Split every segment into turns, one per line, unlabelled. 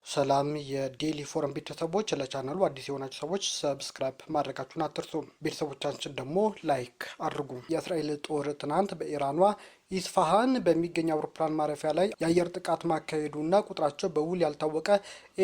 ሰላም የዴሊ ፎረም ቤተሰቦች ለቻናሉ አዲስ የሆናችሁ ሰዎች ሰብስክራይብ ማድረጋችሁን አትርሱ። ቤተሰቦቻችን ደግሞ ላይክ አድርጉ። የእስራኤል ጦር ትናንት በኢራኗ ኢስፋሃን በሚገኝ አውሮፕላን ማረፊያ ላይ የአየር ጥቃት ማካሄዱና ቁጥራቸው በውል ያልታወቀ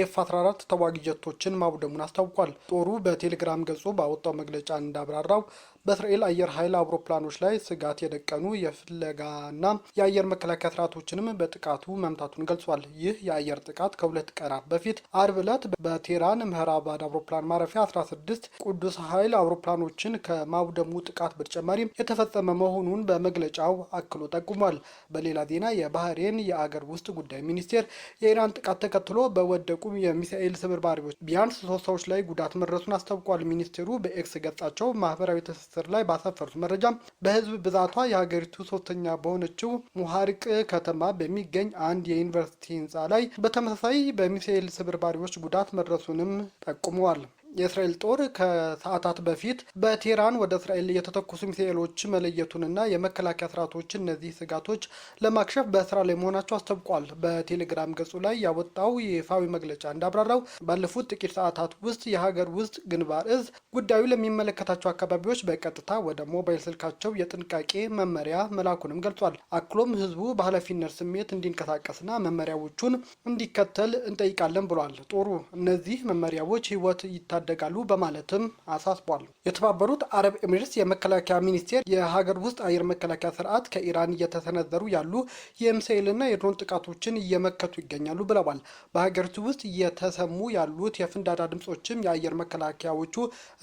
ኤፍ-14 ተዋጊ ጀቶችን ማውደሙን አስታውቋል። ጦሩ በቴሌግራም ገጹ ባወጣው መግለጫ እንዳብራራው በእስራኤል አየር ኃይል አውሮፕላኖች ላይ ስጋት የደቀኑ የፍለጋና የአየር መከላከያ ስርዓቶችንም በጥቃቱ መምታቱን ገልጿል። ይህ የአየር ጥቃት ከሁለት ቀናት በፊት አርብ ዕለት በቴህራን ምህራባድ አውሮፕላን ማረፊያ 16 ቅዱስ ኃይል አውሮፕላኖችን ከማውደሙ ጥቃት በተጨማሪ የተፈጸመ መሆኑን በመግለጫው አክሎ ጠቁሟል። በሌላ ዜና የባህሬን የአገር ውስጥ ጉዳይ ሚኒስቴር የኢራን ጥቃት ተከትሎ በወደቁ የሚሳኤል ስብርባሪዎች ቢያንስ 3 ሰዎች ላይ ጉዳት መድረሱን አስታውቋል። ሚኒስቴሩ በኤክስ ገጻቸው ማህበራዊ ትስስር ላይ ባሰፈሩት መረጃ በህዝብ ብዛቷ የሀገሪቱ ሶስተኛ በሆነችው ሙሃሪቅ ከተማ በሚገኝ አንድ የዩኒቨርሲቲ ህንፃ ላይ በተመሳሳይ በሚሳኤል ስብርባሪዎች ጉዳት መድረሱንም ጠቁመዋል። የእስራኤል ጦር ከሰዓታት በፊት በቴህራን ወደ እስራኤል የተተኮሱ ሚሳኤሎች መለየቱንና የመከላከያ ስርዓቶች እነዚህ ስጋቶች ለማክሸፍ በስራ ላይ መሆናቸው አስታውቋል። በቴሌግራም ገጹ ላይ ያወጣው የይፋዊ መግለጫ እንዳብራራው ባለፉት ጥቂት ሰዓታት ውስጥ የሀገር ውስጥ ግንባር እዝ ጉዳዩ ለሚመለከታቸው አካባቢዎች በቀጥታ ወደ ሞባይል ስልካቸው የጥንቃቄ መመሪያ መላኩንም ገልጿል። አክሎም ህዝቡ በኃላፊነት ስሜት እንዲንቀሳቀስና መመሪያዎቹን እንዲከተል እንጠይቃለን ብሏል። ጦሩ እነዚህ መመሪያዎች ህይወት ይታደጋሉ በማለትም አሳስቧል። የተባበሩት አረብ ኤሚሬትስ የመከላከያ ሚኒስቴር የሀገር ውስጥ አየር መከላከያ ስርዓት ከኢራን እየተሰነዘሩ ያሉ የሚሳኤልና የድሮን ጥቃቶችን እየመከቱ ይገኛሉ ብለዋል። በሀገሪቱ ውስጥ እየተሰሙ ያሉት የፍንዳታ ድምጾችም የአየር መከላከያዎቹ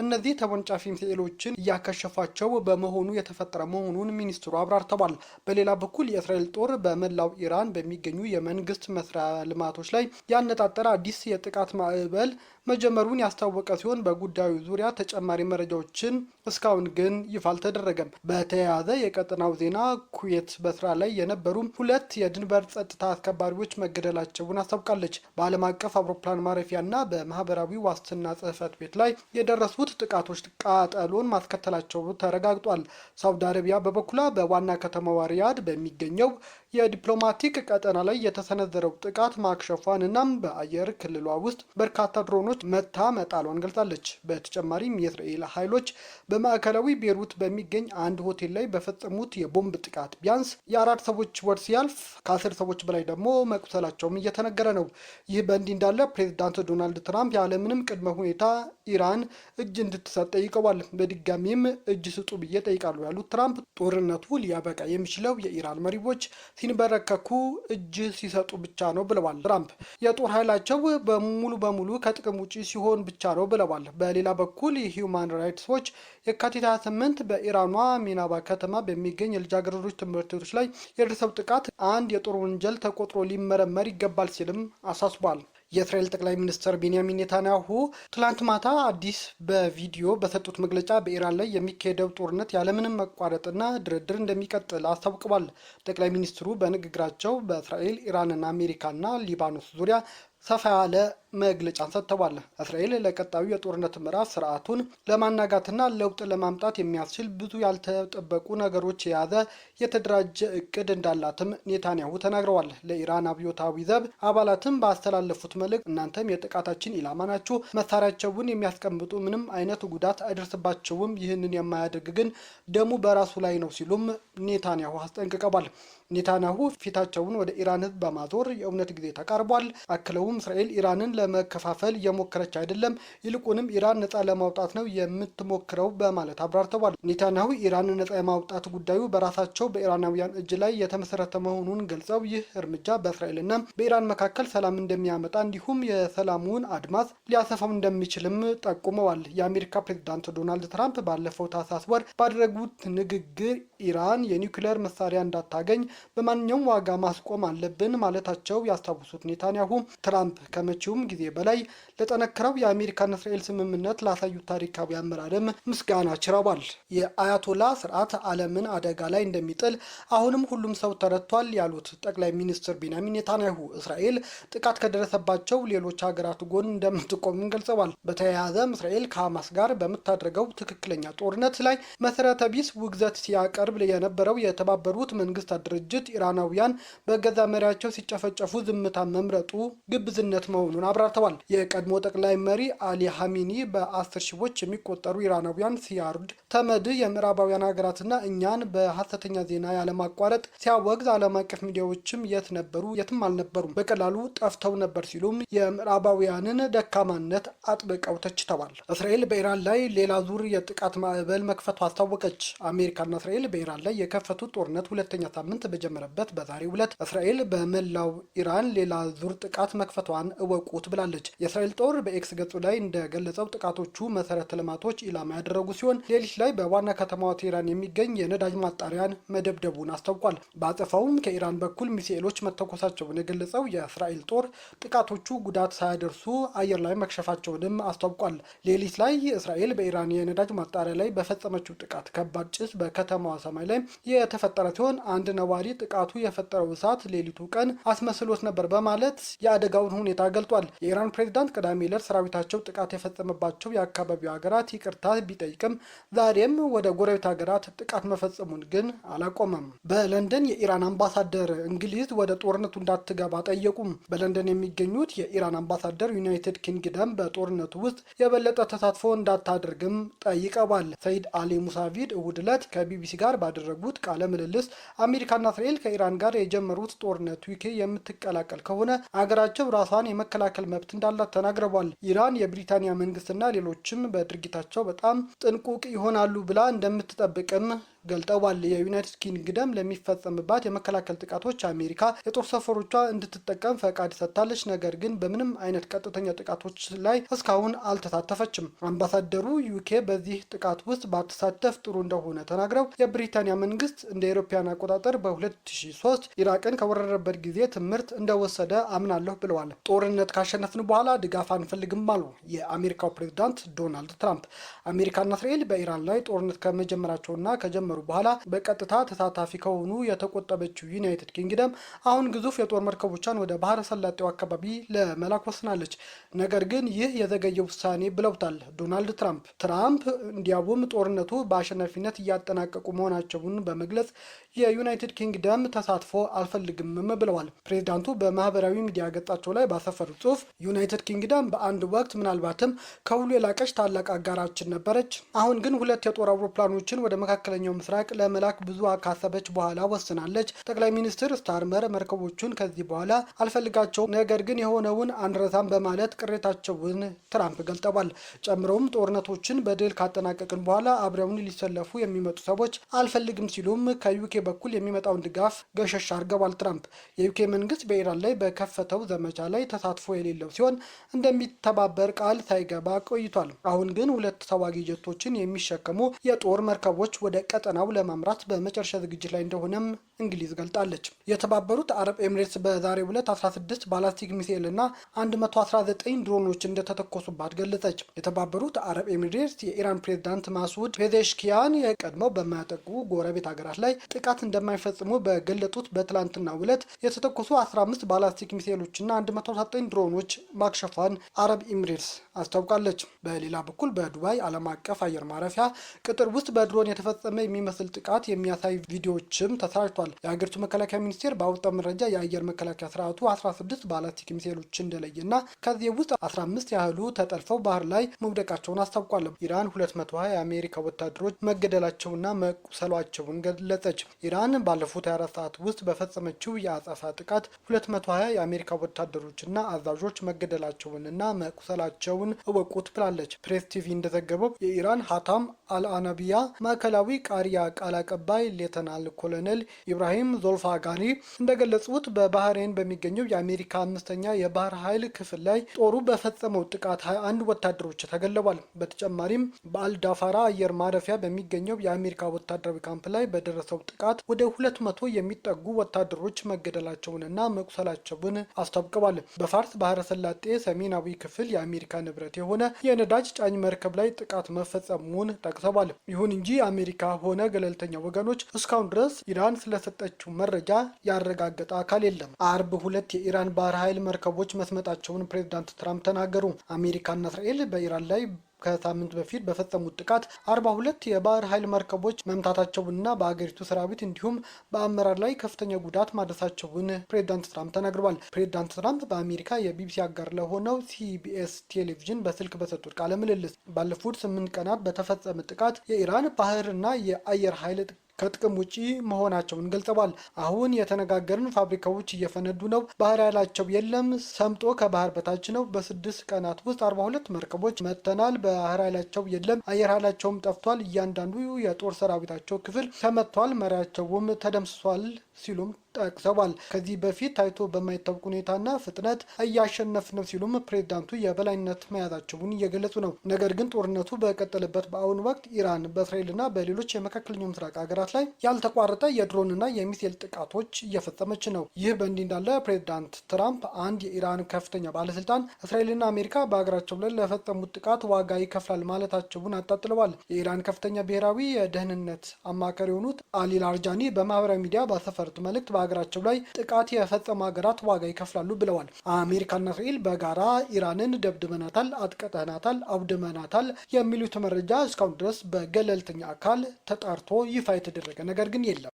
እነዚህ ተወንጫፊ ሚሳኤሎችን እያከሸፏቸው በመሆኑ የተፈጠረ መሆኑን ሚኒስትሩ አብራርተዋል። በሌላ በኩል የእስራኤል ጦር በመላው ኢራን በሚገኙ የመንግስት መስሪያ ልማቶች ላይ ያነጣጠረ አዲስ የጥቃት ማዕበል መጀመሩን ያስታወቀ ሲሆን በጉዳዩ ዙሪያ ተጨማሪ መረጃዎችን እስካሁን ግን ይፋ አልተደረገም። በተያያዘ የቀጠናው ዜና ኩዌት በስራ ላይ የነበሩ 2 የድንበር ጸጥታ አስከባሪዎች መገደላቸውን አስታውቃለች። በዓለም አቀፍ አውሮፕላን ማረፊያና በማህበራዊ ዋስትና ጽህፈት ቤት ላይ የደረሱት ጥቃቶች ቃጠሎን ማስከተላቸው ተረጋግጧል። ሳውዲ አረቢያ በበኩሏ በዋና ከተማዋ ሪያድ በሚገኘው የዲፕሎማቲክ ቀጠና ላይ የተሰነዘረው ጥቃት ማክሸፏን እናም በአየር ክልሏ ውስጥ በርካታ ድሮኖች መታ መጣሏን ገልጻለች። በተጨማሪም የእስራኤል ኃይሎች በማዕከላዊ ቤሩት በሚገኝ አንድ ሆቴል ላይ በፈጸሙት የቦምብ ጥቃት ቢያንስ የ4 ሰዎች ሕይወት ሲያልፍ ከ10 ሰዎች በላይ ደግሞ መቁሰላቸውም እየተነገረ ነው። ይህ በእንዲህ እንዳለ ፕሬዚዳንት ዶናልድ ትራምፕ ያለምንም ቅድመ ሁኔታ ኢራን እጅ እንድትሰጥ ጠይቀዋል። በድጋሚም እጅ ስጡ ብዬ ጠይቃሉ ያሉት ትራምፕ ጦርነቱ ሊያበቃ የሚችለው የኢራን መሪዎች ሲንበረከኩ እጅ ሲሰጡ ብቻ ነው ብለዋል። ትራምፕ የጦር ኃይላቸው በሙሉ በሙሉ ከጥቅም ውጪ ሲሆን ብቻ ነው ብለዋል። በሌላ በኩል የሂውማን ራይትስ ዎች የካቲት 28 በኢራኗ ሚናባ ከተማ በሚገኝ የልጃገረዶች ትምህርት ቤቶች ላይ የደረሰው ጥቃት አንድ የጦር ወንጀል ተቆጥሮ ሊመረመር ይገባል ሲልም አሳስቧል። የእስራኤል ጠቅላይ ሚኒስትር ቤንያሚን ኔታንያሁ ትላንት ማታ አዲስ በቪዲዮ በሰጡት መግለጫ በኢራን ላይ የሚካሄደው ጦርነት ያለምንም መቋረጥና ድርድር እንደሚቀጥል አስታውቀዋል። ጠቅላይ ሚኒስትሩ በንግግራቸው በእስራኤል ኢራንና አሜሪካና ሊባኖስ ዙሪያ ሰፋ ያለ መግለጫን ሰጥተዋል። እስራኤል ለቀጣዩ የጦርነት ምዕራፍ ስርዓቱን ለማናጋትና ለውጥ ለማምጣት የሚያስችል ብዙ ያልተጠበቁ ነገሮች የያዘ የተደራጀ እቅድ እንዳላትም ኔታንያሁ ተናግረዋል። ለኢራን አብዮታዊ ዘብ አባላትም ባስተላለፉት መልእክት እናንተም የጥቃታችን ኢላማ ናችሁ፣ መሳሪያቸውን የሚያስቀምጡ ምንም አይነት ጉዳት አይደርስባቸውም፣ ይህንን የማያደርግ ግን ደሙ በራሱ ላይ ነው ሲሉም ኔታንያሁ አስጠንቅቀዋል። ኔታንያሁ ፊታቸውን ወደ ኢራን ህዝብ በማዞር የእውነት ጊዜ ተቃርቧል። አክለውም እስራኤል ኢራንን ለመከፋፈል እየሞከረች አይደለም፣ ይልቁንም ኢራን ነጻ ለማውጣት ነው የምትሞክረው በማለት አብራርተዋል። ኔታንያሁ ኢራንን ነጻ የማውጣት ጉዳዩ በራሳቸው በኢራናውያን እጅ ላይ የተመሰረተ መሆኑን ገልጸው ይህ እርምጃ በእስራኤልና በኢራን መካከል ሰላም እንደሚያመጣ እንዲሁም የሰላሙን አድማስ ሊያሰፋው እንደሚችልም ጠቁመዋል። የአሜሪካ ፕሬዚዳንት ዶናልድ ትራምፕ ባለፈው ታህሳስ ወር ባደረጉት ንግግር ኢራን የኒውክሌር መሳሪያ እንዳታገኝ በማንኛውም ዋጋ ማስቆም አለብን ማለታቸው ያስታውሱት ኔታንያሁ ትራምፕ ከመቼውም ጊዜ በላይ ለጠነከረው የአሜሪካና እስራኤል ስምምነት ላሳዩት ታሪካዊ አመራርም ምስጋና ችረዋል። የአያቶላ ስርዓት ዓለምን አደጋ ላይ እንደሚጥል አሁንም ሁሉም ሰው ተረድቷል ያሉት ጠቅላይ ሚኒስትር ቤንያሚን ኔታንያሁ እስራኤል ጥቃት ከደረሰባቸው ሌሎች ሀገራት ጎን እንደምትቆምም ገልጸዋል። በተያያዘም እስራኤል ከሐማስ ጋር በምታደርገው ትክክለኛ ጦርነት ላይ መሰረተ ቢስ ውግዘት ሲያቀርብ ሲያቀርብ የነበረው የተባበሩት መንግስታት ድርጅት ኢራናውያን በገዛ መሪያቸው ሲጨፈጨፉ ዝምታ መምረጡ ግብዝነት መሆኑን አብራርተዋል። የቀድሞ ጠቅላይ መሪ አሊ ሐሚኒ በ10 ሺዎች የሚቆጠሩ ኢራናውያን ሲያርድ ተመድ የምዕራባውያን ሀገራትና እኛን በሐሰተኛ ዜና ያለማቋረጥ ሲያወግዝ ዓለም አቀፍ ሚዲያዎችም የት ነበሩ? የትም አልነበሩም፣ በቀላሉ ጠፍተው ነበር ሲሉም የምዕራባውያንን ደካማነት አጥብቀው ተችተዋል። እስራኤል በኢራን ላይ ሌላ ዙር የጥቃት ማዕበል መክፈቷ አስታወቀች። አሜሪካና እስራኤል በኢራን ላይ የከፈቱት ጦርነት ሁለተኛ ሳምንት በጀመረበት በዛሬው ዕለት እስራኤል በመላው ኢራን ሌላ ዙር ጥቃት መክፈቷን እወቁት ብላለች። የእስራኤል ጦር በኤክስ ገጹ ላይ እንደገለጸው ጥቃቶቹ መሰረተ ልማቶች ኢላማ ያደረጉ ሲሆን ሌሊት ላይ በዋና ከተማዋ ቴህራን የሚገኝ የነዳጅ ማጣሪያን መደብደቡን አስታውቋል። በአጸፋውም ከኢራን በኩል ሚሳኤሎች መተኮሳቸውን የገለጸው የእስራኤል ጦር ጥቃቶቹ ጉዳት ሳያደርሱ አየር ላይ መክሸፋቸውንም አስታውቋል። ሌሊት ላይ እስራኤል በኢራን የነዳጅ ማጣሪያ ላይ በፈጸመችው ጥቃት ከባድ ጭስ በከተማዋ ሰማይ ላይ የተፈጠረ ሲሆን አንድ ነዋሪ ጥቃቱ የፈጠረው እሳት ሌሊቱ ቀን አስመስሎት ነበር በማለት የአደጋውን ሁኔታ ገልጧል። የኢራን ፕሬዝዳንት ቅዳሜ ዕለት ሰራዊታቸው ጥቃት የፈጸመባቸው የአካባቢው ሀገራት ይቅርታ ቢጠይቅም ዛሬም ወደ ጎረቤት ሀገራት ጥቃት መፈጸሙን ግን አላቆመም። በለንደን የኢራን አምባሳደር እንግሊዝ ወደ ጦርነቱ እንዳትገባ ጠየቁም። በለንደን የሚገኙት የኢራን አምባሳደር ዩናይትድ ኪንግደም በጦርነቱ ውስጥ የበለጠ ተሳትፎ እንዳታደርግም ጠይቀዋል። ሰይድ አሊ ሙሳቪድ እሁድ ዕለት ከቢቢሲ ጋር ባደረጉት ቃለ ምልልስ አሜሪካና እስራኤል ከኢራን ጋር የጀመሩት ጦርነት ዩኬ የምትቀላቀል ከሆነ አገራቸው ራሷን የመከላከል መብት እንዳላት ተናግረዋል። ኢራን የብሪታንያ መንግስትና ሌሎችም በድርጊታቸው በጣም ጥንቁቅ ይሆናሉ ብላ እንደምትጠብቅም ገልጠዋል። የዩናይትድ ኪንግደም ለሚፈጸምባት የመከላከል ጥቃቶች አሜሪካ የጦር ሰፈሮቿ እንድትጠቀም ፈቃድ ሰጥታለች። ነገር ግን በምንም አይነት ቀጥተኛ ጥቃቶች ላይ እስካሁን አልተሳተፈችም። አምባሳደሩ ዩኬ በዚህ ጥቃት ውስጥ ባትሳተፍ ጥሩ እንደሆነ ተናግረው የብሪታንያ መንግስት እንደ አውሮፓውያን አቆጣጠር በ2003 ኢራቅን ከወረረበት ጊዜ ትምህርት እንደወሰደ አምናለሁ ብለዋል። ጦርነት ካሸነፍን በኋላ ድጋፍ አንፈልግም አሉ የአሜሪካው ፕሬዝዳንት ዶናልድ ትራምፕ። አሜሪካና እስራኤል በኢራን ላይ ጦርነት ከመጀመራቸውና ከጀመሩ በኋላ በቀጥታ ተሳታፊ ከሆኑ የተቆጠበችው ዩናይትድ ኪንግደም አሁን ግዙፍ የጦር መርከቦቿን ወደ ባህረ ሰላጤው አካባቢ ለመላክ ወስናለች። ነገር ግን ይህ የዘገየ ውሳኔ ብለውታል ዶናልድ ትራምፕ እንዲያውም ጦርነቱ በአሸናፊነት እያጠናቀቁ መሆናቸውን በመግለጽ የዩናይትድ ኪንግደም ተሳትፎ አልፈልግም ብለዋል። ፕሬዚዳንቱ በማህበራዊ ሚዲያ ገጻቸው ላይ ባሰፈሩት ጽሑፍ ዩናይትድ ኪንግደም በአንድ ወቅት ምናልባትም ከሁሉ የላቀች ታላቅ አጋራችን ነበረች። አሁን ግን 2 የጦር አውሮፕላኖችን ወደ መካከለኛው ምስራቅ ለመላክ ብዙ ካሰበች በኋላ ወስናለች። ጠቅላይ ሚኒስትር ስታርመር መርከቦቹን ከዚህ በኋላ አልፈልጋቸውም፣ ነገር ግን የሆነውን አንረሳም በማለት ቅሬታቸውን ትራምፕ ገልጠዋል። ጨምረውም ጦርነቶችን በድል ካጠናቀቅን በኋላ አብረውን ሊሰለፉ የሚመጡ ሰዎች አልፈልግም ሲሉም ከዩኬ በኩል የሚመጣውን ድጋፍ ገሸሽ አድርገዋል። ትራምፕ የዩኬ መንግስት በኢራን ላይ በከፈተው ዘመቻ ላይ ተሳትፎ የሌለው ሲሆን እንደሚተባበር ቃል ሳይገባ ቆይቷል። አሁን ግን 2 ተዋጊ ጀቶችን የሚሸከሙ የጦር መርከቦች ወደ ቀጠናው ለማምራት በመጨረሻ ዝግጅት ላይ እንደሆነም እንግሊዝ ገልጣለች። የተባበሩት አረብ ኤሚሬትስ በዛሬው ዕለት 16 ባላስቲክ ሚሳኤል እና 119 ድሮኖች እንደተተኮሱባት ገለጸች። የተባበሩት አረብ ኤሚሬትስ የኢራን ፕሬዝዳንት ማሱድ ፔዜሽኪያን የቀድሞው በማያጠቁ ጎረቤት ሀገራት ላይ ጥቃት እንደማይፈጽሙ በገለጡት በትላንትናው ዕለት የተተኮሱ 15 ባላስቲክ ሚሳኤሎችና 119 ድሮኖች ማክሸፏን አረብ ኤሚሬትስ አስታውቃለች። በሌላ በኩል በዱባይ ዓለም አቀፍ አየር ማረፊያ ቅጥር ውስጥ በድሮን የተፈጸመ የሚመስል ጥቃት የሚያሳይ ቪዲዮዎችም ተሰራጭቷል። የሀገሪቱ መከላከያ ሚኒስቴር ባወጣው መረጃ የአየር መከላከያ ስርዓቱ 16 ባላስቲክ ሚሳኤሎች እንደለየና ከዚህ ውስጥ 15 ያህሉ ተጠልፈው ባህር ላይ መውደቃቸውን አስታውቋል። ኢራን 220 የአሜሪካ ወታደሮች መገደላቸውና መቁሰሏቸውን ገለጸች። ኢራን ባለፉት 24 ሰዓት ውስጥ በፈጸመችው የአጸፋ ጥቃት 220 የአሜሪካ ወታደሮችና አዛዦች መገደላቸውንና መቁሰላቸውን እወቁት ብላለች። ፕሬስ ቲቪ እንደዘገበው የኢራን ሀታም አልአናቢያ ማዕከላዊ ቃሪያ ቃል አቀባይ ሌተናል ኮሎኔል ኢብራሂም ዞልፋጋኒ እንደገለጹት በባህሬን በሚገኘው የአሜሪካ 5ኛ የባህር ኃይል ክፍል ላይ ጦሩ በፈጸመው ጥቃት 21 ወታደሮች ተገለዋል። በተጨማሪም በአልዳፋራ አየር ማረፊያ በሚገኘው የአሜሪካ ወታደራዊ ካምፕ ላይ በደረሰው ጥቃት ወደ 200 የሚጠጉ ወታደሮች መገደላቸውንና መቁሰላቸውን አስታውቀዋል። በፋርስ ባህረ ሰላጤ ሰሜናዊ ክፍል የአሜሪካ ንብረት የሆነ የነዳጅ ጫኝ መርከብ ላይ ጥቃት መፈጸሙን ጠቅሰዋል። ይሁን እንጂ አሜሪካ ሆነ ገለልተኛ ወገኖች እስካሁን ድረስ ኢራን ስለሰጠችው መረጃ ያረጋገጠ አካል የለም። አርብ 2 የኢራን ባህር ኃይል መርከቦች መስመጣቸውን ፕሬዝዳንት ትራምፕ ተናገሩ። አሜሪካና እስራኤል በኢራን ላይ ከሳምንት በፊት በፈጸሙት ጥቃት 42 የባህር ኃይል መርከቦች መምታታቸውንና በአገሪቱ ሰራዊት እንዲሁም በአመራር ላይ ከፍተኛ ጉዳት ማድረሳቸውን ፕሬዚዳንት ትራምፕ ተናግረዋል። ፕሬዚዳንት ትራምፕ በአሜሪካ የቢቢሲ አጋር ለሆነው ሲቢኤስ ቴሌቪዥን በስልክ በሰጡት ቃለ ምልልስ ባለፉት 8 ቀናት በተፈጸመ ጥቃት የኢራን ባህርና የአየር ኃይል ከጥቅም ውጪ መሆናቸውን ገልጸዋል። አሁን የተነጋገርን ፋብሪካዎች እየፈነዱ ነው፣ ባህር ኃይላቸው የለም፣ ሰምጦ ከባህር በታች ነው። በ6 ቀናት ውስጥ 42 መርከቦች መተናል፣ ባህር ኃይላቸው የለም፣ አየር ኃይላቸውም ጠፍቷል፣ እያንዳንዱ የጦር ሰራዊታቸው ክፍል ተመቷል፣ መሪያቸውም ተደምስሷል ሲሉም ጠቅሰዋል። ከዚህ በፊት ታይቶ በማይታወቅ ሁኔታና ፍጥነት እያሸነፍ ነው ሲሉም ፕሬዚዳንቱ የበላይነት መያዛቸውን እየገለጹ ነው። ነገር ግን ጦርነቱ በቀጠለበት በአሁኑ ወቅት ኢራን በእስራኤልና በሌሎች የመካከለኛው ምስራቅ ሀገራት ላይ ያልተቋረጠ የድሮንና የሚሳኤል ጥቃቶች እየፈጸመች ነው። ይህ በእንዲህ እንዳለ ፕሬዚዳንት ትራምፕ አንድ የኢራን ከፍተኛ ባለስልጣን እስራኤልና አሜሪካ በሀገራቸው ላይ ለፈጸሙት ጥቃት ዋጋ ይከፍላል ማለታቸውን አጣጥለዋል። የኢራን ከፍተኛ ብሔራዊ የደህንነት አማካሪ የሆኑት አሊ ላርጃኒ በማህበራዊ ሚዲያ ባሰፈሩት መልእክት በሀገራቸው ላይ ጥቃት የፈጸሙ ሀገራት ዋጋ ይከፍላሉ ብለዋል። አሜሪካና እስራኤል በጋራ ኢራንን ደብድበናታል፣ አጥቅተናታል፣ አውድመናታል የሚሉት መረጃ እስካሁን ድረስ በገለልተኛ አካል ተጣርቶ ይፋ የተደረገ ነገር ግን የለም።